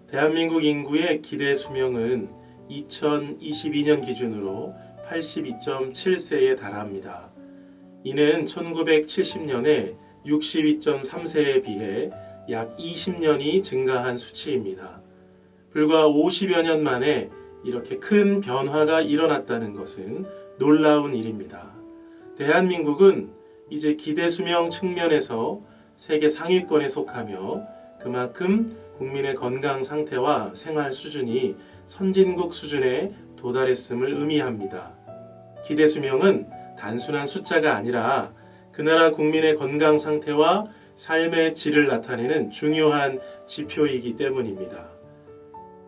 대한민국 인구의 기대 수명은 2022년 기준으로 82.7세에 달합니다. 이는 1970년에 62.3세에 비해 약 20년이 증가한 수치입니다. 불과 50여 년 만에 이렇게 큰 변화가 일어났다는 것은 놀라운 일입니다. 대한민국은 이제 기대 수명 측면에서 세계 상위권에 속하며 그만큼 국민의 건강 상태와 생활 수준이 선진국 수준에 도달했음을 의미합니다. 기대 수명은 단순한 숫자가 아니라 그 나라 국민의 건강 상태와 삶의 질을 나타내는 중요한 지표이기 때문입니다.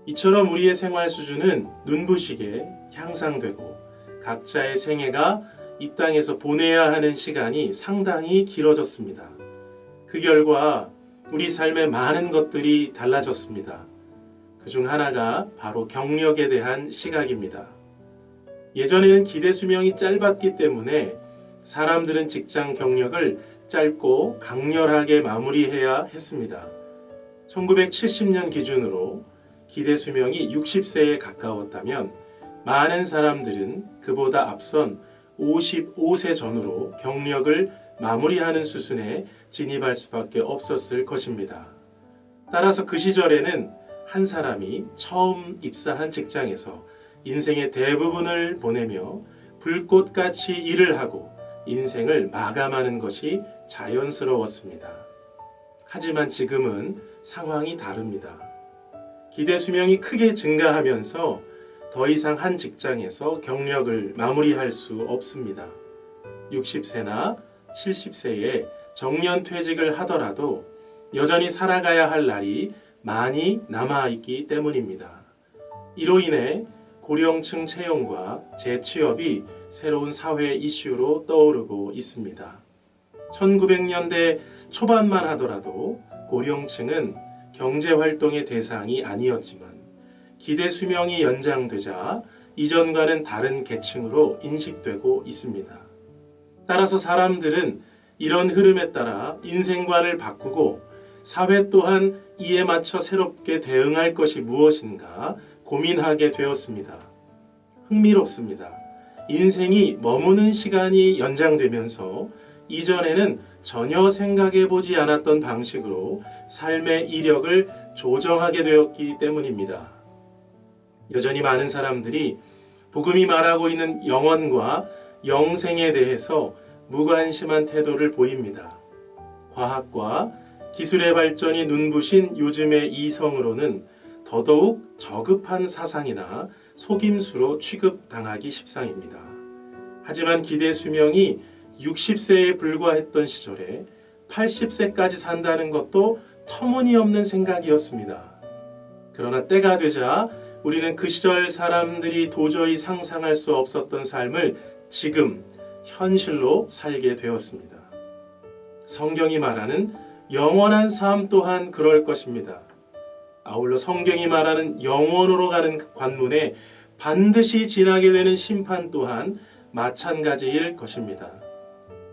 이처럼 우리의 생활 수준은 눈부시게 향상되고 각자의 생애가 이 땅에서 보내야 하는 시간이 상당히 길어졌습니다. 그 결과 우리 삶의 많은 것들이 달라졌습니다. 그중 하나가 바로 경력에 대한 시각입니다. 예전에는 기대 수명이 짧았기 때문에 사람들은 직장 경력을 짧고 강렬하게 마무리해야 했습니다. 1970년 기준으로 기대 수명이 60세에 가까웠다면 많은 사람들은 그보다 앞선 55세 전후로 경력을 마무리하는 수순에 진입할 수밖에 없었을 것입니다. 따라서 그 시절에는 한 사람이 처음 입사한 직장에서 인생의 대부분을 보내며 불꽃같이 일을 하고 인생을 마감하는 것이 자연스러웠습니다. 하지만 지금은 상황이 다릅니다. 기대 수명이 크게 증가하면서 더 이상 한 직장에서 경력을 마무리할 수 없습니다. 60세나 70세에 정년퇴직을 하더라도 여전히 살아가야 할 날이 많이 남아있기 때문입니다. 이로 인해 고령층 채용과 재취업이 새로운 사회 이슈로 떠오르고 있습니다. 1900년대 초반만 하더라도 고령층은 경제활동의 대상이 아니었지만 기대 수명이 연장되자 이전과는 다른 계층으로 인식되고 있습니다. 따라서 사람들은 이런 흐름에 따라 인생관을 바꾸고 사회 또한 이에 맞춰 새롭게 대응할 것이 무엇인가 고민하게 되었습니다. 흥미롭습니다. 인생이 머무는 시간이 연장되면서 이전에는 전혀 생각해보지 않았던 방식으로 삶의 이력을 조정하게 되었기 때문입니다. 여전히 많은 사람들이 복음이 말하고 있는 영원과 영생에 대해서 무관심한 태도를 보입니다. 과학과 기술의 발전이 눈부신 요즘의 이성으로는 더더욱 저급한 사상이나 속임수로 취급당하기 십상입니다. 하지만 기대 수명이 60세에 불과했던 시절에 80세까지 산다는 것도 터무니없는 생각이었습니다. 그러나 때가 되자 우리는 그 시절 사람들이 도저히 상상할 수 없었던 삶을 지금 현실로 살게 되었습니다. 성경이 말하는 영원한 삶 또한 그럴 것입니다. 아울러 성경이 말하는 영원으로 가는 관문에 반드시 지나게 되는 심판 또한 마찬가지일 것입니다.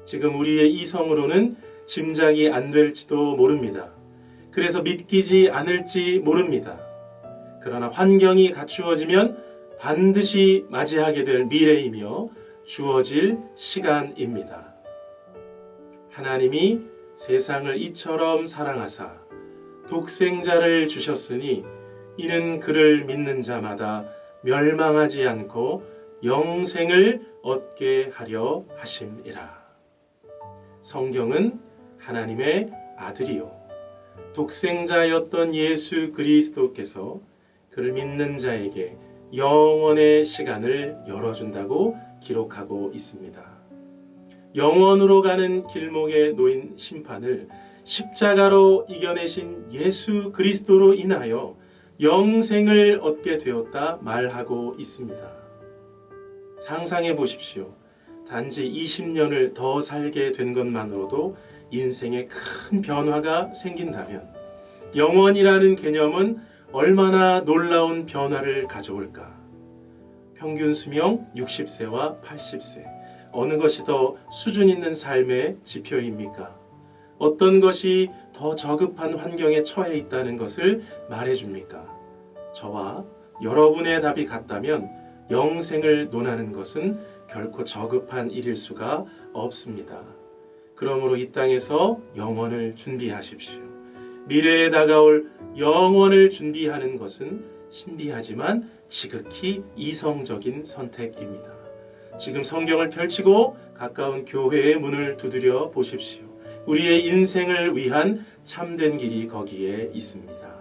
지금 우리의 이성으로는 짐작이 안 될지도 모릅니다. 그래서 믿기지 않을지 모릅니다. 그러나 환경이 갖추어지면 반드시 맞이하게 될 미래이며 주어질 시간입니다. 하나님이 세상을 이처럼 사랑하사 독생자를 주셨으니 이는 그를 믿는 자마다 멸망하지 않고 영생을 얻게 하려 하심이라. 성경은 하나님의 아들이요 독생자였던 예수 그리스도께서 그를 믿는 자에게 영원의 시간을 열어준다고 기록하고 있습니다. 영원으로 가는 길목에 놓인 심판을 십자가로 이겨내신 예수 그리스도로 인하여 영생을 얻게 되었다 말하고 있습니다. 상상해 보십시오. 단지 20년을 더 살게 된 것만으로도 인생에 큰 변화가 생긴다면 영원이라는 개념은 얼마나 놀라운 변화를 가져올까? 평균 수명 60세와 80세, 어느 것이 더 수준 있는 삶의 지표입니까? 어떤 것이 더 저급한 환경에 처해 있다는 것을 말해줍니까? 저와 여러분의 답이 같다면 영생을 논하는 것은 결코 저급한 일일 수가 없습니다. 그러므로 이 땅에서 영원을 준비하십시오. 미래에 다가올 영원을 준비하는 것은 신비하지만 지극히 이성적인 선택입니다. 지금 성경을 펼치고 가까운 교회의 문을 두드려 보십시오. 우리의 인생을 위한 참된 길이 거기에 있습니다.